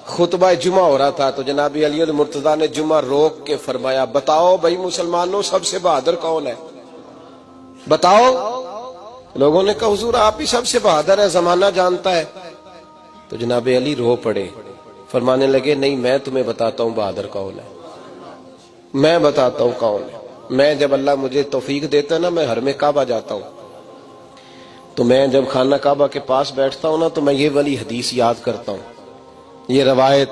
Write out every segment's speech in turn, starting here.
خطبہ جمعہ ہو رہا تھا تو جناب علی المرتضیٰ نے جمعہ روک کے فرمایا بتاؤ بھائی مسلمانوں سب سے بہادر کون ہے؟ بتاؤ۔ لوگوں نے کہا حضور آپ ہی سب سے بہادر ہے، زمانہ جانتا ہے۔ تو جناب علی رو پڑے، فرمانے لگے نہیں میں تمہیں بتاتا ہوں بہادر کون ہے، میں بتاتا ہوں کون ہے۔ میں جب اللہ مجھے توفیق دیتا ہے نا، میں حرم کعبہ جاتا ہوں تو میں جب خانہ کعبہ کے پاس بیٹھتا ہوں نا تو میں یہ والی حدیث یاد کرتا ہوں، یہ روایت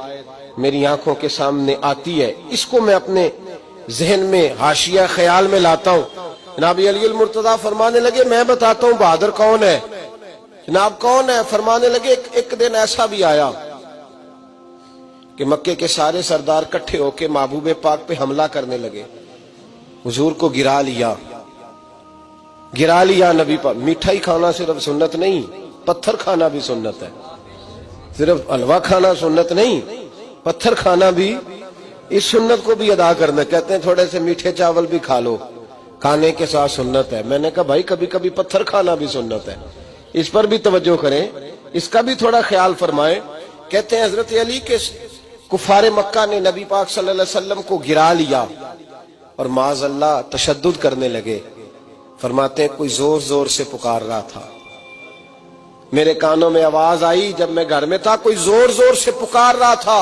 میری آنکھوں کے سامنے آتی ہے، اس کو میں اپنے ذہن میں حاشیہ خیال میں لاتا ہوں۔ جناب علی المرتضیٰ فرمانے لگے میں بتاتا ہوں بہادر کون ہے۔ جناب کون ہے؟ فرمانے لگے ایک دن ایسا بھی آیا کہ مکے کے سارے سردار کٹھے ہو کے محبوب پاک پہ حملہ کرنے لگے، حضور کو گرا لیا نبی پاک۔ میٹھائی کھانا صرف سنت نہیں، پتھر کھانا بھی سنت ہے، صرف حلوہ کھانا سنت نہیں، پتھر کھانا بھی اس سنت کو بھی ادا کرنا۔ کہتے ہیں تھوڑے سے میٹھے چاول بھی کھا لو، کھانے کے ساتھ سنت ہے۔ میں نے کہا بھائی کبھی کبھی پتھر کھانا بھی سنت ہے، اس پر بھی توجہ کریں، اس کا بھی تھوڑا خیال فرمائیں۔ کہتے ہیں حضرت علی کے کفار مکہ نے نبی پاک صلی اللہ علیہ وسلم کو گرا لیا اور معاذ اللہ تشدد کرنے لگے۔ فرماتے ہیں کوئی زور زور سے پکار رہا تھا، میرے کانوں میں آواز آئی جب میں گھر میں تھا، کوئی زور زور سے پکار رہا تھا،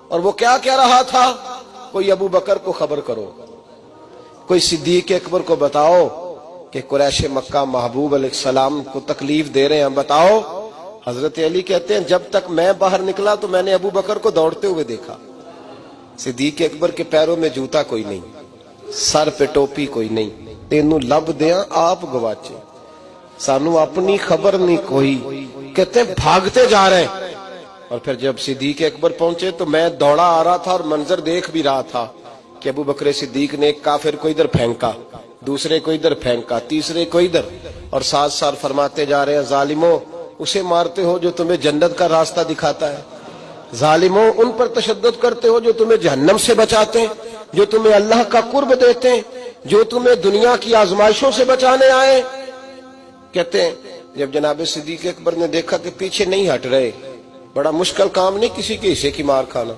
اور وہ کیا کہہ رہا تھا؟ کوئی ابو بکر کو خبر کرو، کوئی صدیق اکبر کو بتاؤ کہ قریش مکہ محبوب علیہ السلام کو تکلیف دے رہے ہیں، بتاؤ۔ حضرت علی کہتے ہیں جب تک میں باہر نکلا تو میں نے ابو بکر کو دوڑتے ہوئے دیکھا، صدیق اکبر کے پیروں میں جوتا کوئی نہیں، سر پہ ٹوپی کوئی نہیں، تینوں لب دیاں آپ گواچے، سانو اپنی خبر نہیں کوئی۔ کہتے ہیں بھاگتے جا رہے ہیں، اور پھر جب صدیق اکبر پہنچے تو میں دوڑا آ رہا تھا اور منظر دیکھ بھی رہا تھا کہ ابو بکر صدیق نے ایک کافر کو ادھر پھینکا، دوسرے کو ادھر پھینکا، تیسرے کو ادھر، اور ساتھ ساتھ فرماتے جا رہے ہیں ظالموں اسے مارتے ہو جو تمہیں جنت کا راستہ دکھاتا ہے، ظالموں ان پر تشدد کرتے ہو جو تمہیں جہنم سے بچاتے ہیں، جو تمہیں اللہ کا قرب دیتے ہیں، جو تمہیں دنیا کی آزمائشوں سے بچانے آئے۔ کہتے ہیں جب جناب صدیق اکبر نے دیکھا کہ پیچھے نہیں ہٹ رہے، بڑا مشکل کام نہیں کسی کے حصے کی مار کھانا،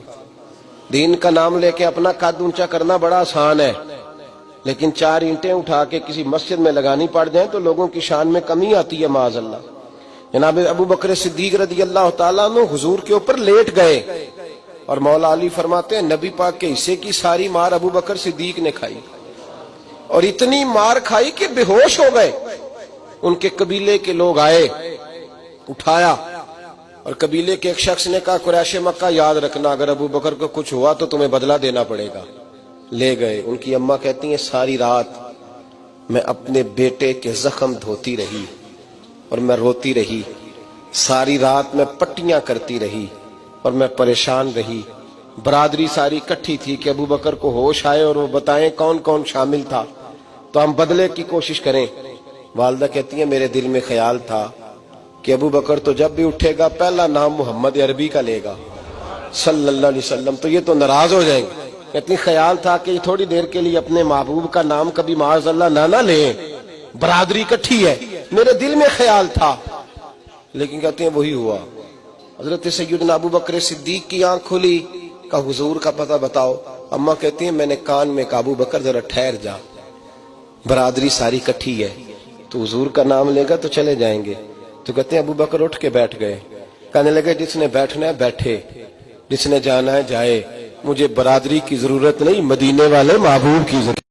دین کا نام لے کے اپنا قد اونچا کرنا بڑا آسان ہے، لیکن 4 اینٹیں اٹھا کے کسی مسجد میں لگانی پڑ جائیں تو لوگوں کی شان میں کمی آتی ہے معاذ اللہ۔ جناب ابو بکر صدیق رضی اللہ تعالیٰ عنہ حضور کے اوپر لیٹ گئے، اور مولا علی فرماتے ہیں نبی پاک کے حصے کی ساری مار ابو بکر صدیق نے کھائی، اور اتنی مار کھائی کہ بے ہوش ہو گئے۔ ان کے قبیلے کے لوگ آئے، اٹھایا، اور قبیلے کے ایک شخص نے کہا قریش مکہ یاد رکھنا اگر ابو بکر کو کچھ ہوا تو تمہیں بدلہ دینا پڑے گا۔ لے گئے۔ ان کی اماں کہتی ہیں ساری رات میں اپنے بیٹے کے زخم دھوتی رہی اور میں روتی رہی، ساری رات میں پٹیاں کرتی رہی اور میں پریشان رہی۔ برادری ساری کٹھی تھی کہ ابو بکر کو ہوش آئے اور وہ بتائیں کون کون شامل تھا تو ہم بدلے کی کوشش کریں۔ والدہ کہتی ہیں میرے دل میں خیال تھا کہ ابو بکر تو جب بھی اٹھے گا پہلا نام محمد عربی کا لے گا صلی اللہ علیہ وسلم، تو یہ تو ناراض ہو جائیں گے۔ کہتی خیال تھا کہ تھوڑی دیر کے لیے اپنے محبوب کا نام کبھی معاذ اللہ نہ لیں، برادری کٹھی ہے، میرے دل میں خیال تھا، لیکن کہتے ہیں وہی ہوا۔ حضرت سیدنا ابو بکر صدیق کی آنکھ کھلی، کہا حضور کا پتہ بتاؤ۔ اماں کہتی ہیں میں نے کان میں کہا ابو بکر ذرا ٹھہر جا، برادری ساری کٹھی ہے، تو حضور کا نام لے گا تو چلے جائیں گے۔ تو کہتے ہیں ابو بکر اٹھ کے بیٹھ گئے، کہنے لگے جس نے بیٹھنا ہے بیٹھے، جس نے جانا ہے جائے، مجھے برادری کی ضرورت نہیں، مدینے والے محبوب کی ضرورت۔